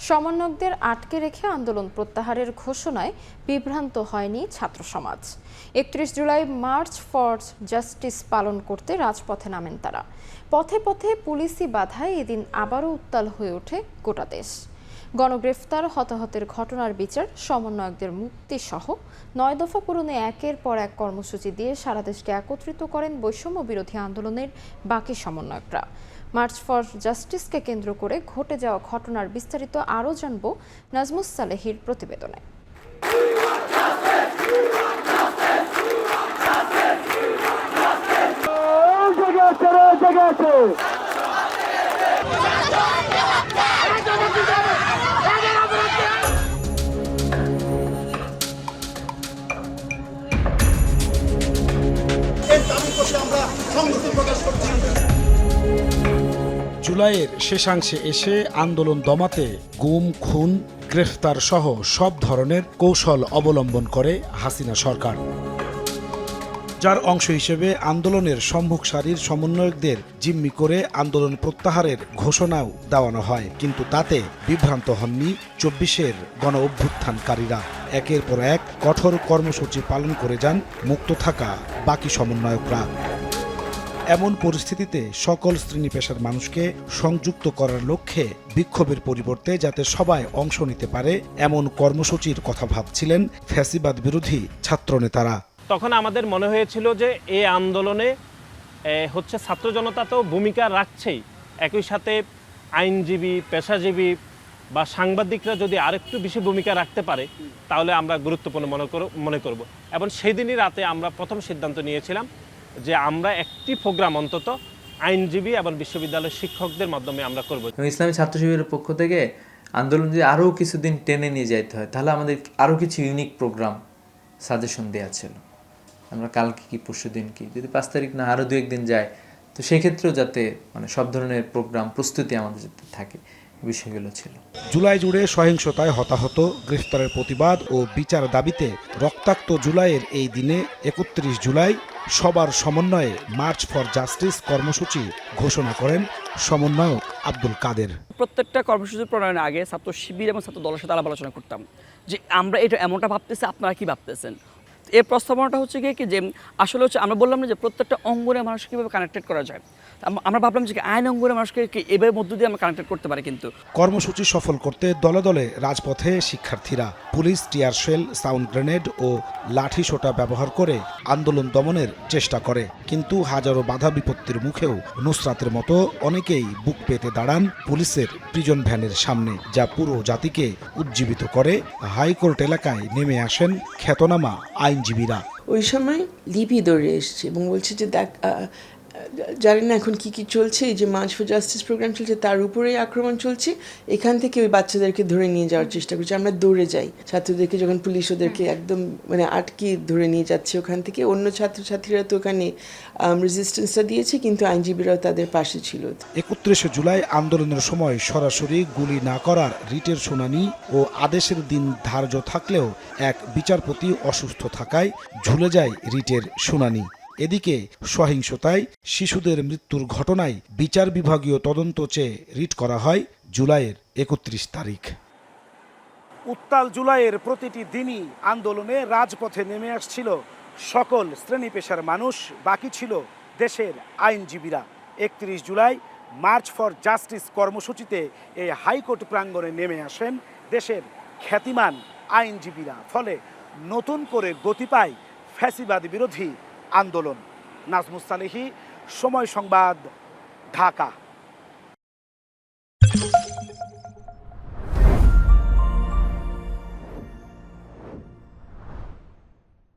সমন্বয়কদের আটকে রেখে আন্দোলন প্রত্যাহারের ঘোষণায় বিভ্রান্ত হয়নি ছাত্র সমাজ। ৩১ জুলাই মার্চ ফর জাস্টিস পালন করতে রাজপথে নামেন তারা। পথে পথে পুলিশি বাধায় এদিন আবারও উত্তাল হয়ে ওঠে গোটা দেশ। গণগ্রেফতার, হতাহতের ঘটনার বিচার, সমন্বয়কদের মুক্তি সহ ৯ দফা পূরণে একের পর এক কর্মসূচি দিয়ে সারা দেশকে একত্রিত করেন বৈষম্য বিরোধী আন্দোলনের বাকি সমন্বয়করা। মার্চ ফর জাস্টিসকে কেন্দ্র করে ঘটে যাওয়া ঘটনার বিস্তারিত আরও জানব নাজমুস সালেহির প্রতিবেদনে। জুলাইয়ের শেষাংশে এসে আন্দোলন দমাতে গুম, খুন, গ্রেফতার সহ সব ধরনের কৌশল অবলম্বন করে হাসিনা সরকার। যার অংশ হিসেবে আন্দোলনের সম্মুখ সারির সমন্বয়কদের জিম্মি করে আন্দোলন প্রত্যাহারের ঘোষণাও দেওয়ানো হয়, কিন্তু তাতে বিভ্রান্ত হননি ২৪-এর গণ অভ্যুত্থানকারীরা। একের পর এক কঠোর কর্মসূচি পালন করে যান মুক্ত থাকা বাকি সমন্বয়করা। এমন পরিস্থিতিতে সকল শ্রেণী পেশার মানুষকে সংযুক্ত করার লক্ষ্যে বিক্ষোভের পরিবর্তে যাতে সবাই অংশ নিতে পারে এমন কর্মসূচির কথা ভাবছিলেন ফ্যাসিবাদ বিরোধী ছাত্রনেতারা। তখন আমাদের মনে হয়েছিল যে এই আন্দোলনে ছাত্র জনতা তো ভূমিকা রাখছেই, একই সাথে আইনজীবী, পেশাজীবী বা সাংবাদিকরা যদি আরেকটু বেশি ভূমিকা রাখতে পারে তাহলে আমরা গুরুত্বপূর্ণ মনে করব। এবং সেই দিনই রাতে আমরা প্রথম সিদ্ধান্ত নিয়েছিলাম যে আমরা একটি প্রোগ্রাম অন্তত আইনজীবী এবং বিশ্ববিদ্যালয়ের শিক্ষকদের মাধ্যমে আমরা করব। ইসলামী ছাত্র শিবিরের পক্ষ থেকে আন্দোলন যদি আরও কিছুদিন টেনে নিয়ে যাইতে হয় তাহলে আমাদের আরও কিছু ইউনিক প্রোগ্রাম সাজেশন দেওয়া ছিল। আমরা কালকে কি, পরশু দিন কি, যদি ৫ তারিখ না আরও ২-১ দিন যায় তো সেক্ষেত্রেও যাতে সব ধরনের প্রোগ্রাম প্রস্তুতি আমাদের যাতে থাকে, বিষয়গুলো ছিল। জুলাই জুড়ে সহিংসতায় হতাহত, গ্রেফতারের প্রতিবাদ ও বিচার দাবিতে রক্তাক্ত জুলাইয়ের এই দিনে ৩১ জুলাই সবার সমন্বয়ে মার্চ ফর জাস্টিস কর্মসূচি ঘোষণা করেন সমন্বয়ক আব্দুল কাদের। প্রত্যেকটা কর্মসূচি প্রণয়নের আগে ছাত্র শিবির এবং ছাত্র দলের সাথে আলাপ আলোচনা করতাম যে আমরা এটা এমনটা ভাবতেছি, আপনারা কি ভাবতেছেন। এই প্রস্তাবনাটা হচ্ছে কি যে আসলে আমরা বললাম না যে প্রত্যেকটা অঙ্গনে মানুষকে কীভাবে কানেক্টেড করা যায়। আমরা ভাবলাম যে আইন অঙ্গনে মানুষকে এভাবে মধ্য দিয়ে আমরা কানেক্টেড করতে পারি। কিন্তু কর্মসূচি সফল করতে দলে দলে রাজপথে শিক্ষার্থীরা। Police tear shell, sound grenade ও লাঠি সোঁটা ব্যবহার করে আন্দোলন দমনের চেষ্টা করে, কিন্তু হাজারো বাধা বিপত্তির মুখেও নুসরাতের মতো অনেকেই বুক পেতে দাঁড়ান পুলিশের প্রিজন ভ্যানের সামনে, যা পুরো জাতিকে উজ্জীবিত করে। হাইকোর্ট এলাকায় নেমে আসেন খ্যাতনামা আইনজীবীরা। ওই সময় লিপি দৌড়ে এসছে এবং বলছে যে দেখ, জানি না এখন কি কি চলছে, এই যে মার্চ ফর জাস্টিস প্রোগ্রাম চলছে তার উপরেই আক্রমণ চলছে। এখান থেকে ওই বাচ্চাদেরকে ধরে নিয়ে যাওয়ার চেষ্টা করছে। আমরা দৌড়ে যাই ছাত্রদেরকে, যখন পুলিশ ওদেরকে একদম আটকে ধরে নিয়ে যাচ্ছে ওখান থেকে। অন্য ছাত্রছাত্রীরা তো ওখানে রেজিস্ট্যান্সটা দিয়েছে, কিন্তু আইনজীবীরাও তাদের পাশে ছিল। ৩১ জুলাই আন্দোলনের সময় সরাসরি গুলি না করার রিটের শুনানি ও আদেশের দিন ধার্য থাকলেও এক বিচারপতি অসুস্থ থাকায় ঝুলে যায় রিটের শুনানি। এদিকে সহিংসতায় শিশুদের মৃত্যুর ঘটনায় বিচার বিভাগীয় তদন্ত চেয়ে রিট করা হয় জুলাইয়ের ৩১ তারিখ। উত্তাল জুলাইয়ের প্রতিটি দিনই আন্দোলনে রাজপথে নেমে আসছিল সকল শ্রেণী পেশার মানুষ, বাকি ছিল দেশের আইনজীবীরা। ৩১ জুলাই মার্চ ফর জাস্টিস কর্মসূচিতে এই হাইকোর্ট প্রাঙ্গণে নেমে আসেন দেশের খ্যাতিমান আইনজীবীরা। ফলে নতুন করে গতি পায় ফ্যাসিবাদ বিরোধী আন্দোলন। নাজমুস সালেহি, সময় সংবাদ, ঢাকা।